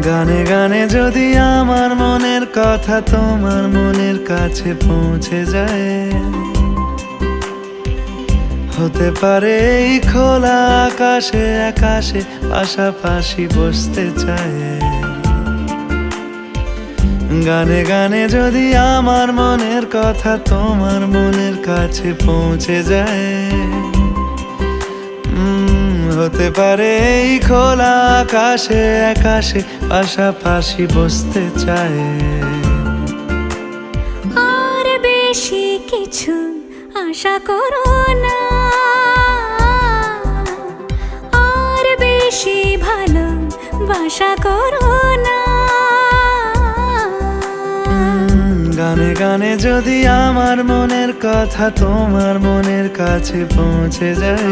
গানে গানে যদি আমার মনের কথা তোমার মনের কাছে পৌঁছে যায়, হতে পারে এই খোলা আকাশে আকাশে পাশাপাশি বসতে চায়। গানে গানে যদি আমার মনের কথা তোমার মনের কাছে পৌঁছে যায়, হতে পারে এই খোলা আকাশে আকাশে পাশাপাশি বসতে চায়। আর বেশি কিছু আশা করো না, আর বেশি ভালোবাসা করো না। গানে গানে যদি আমার মনের কথা তোমার মনের কাছে পৌঁছে যায়,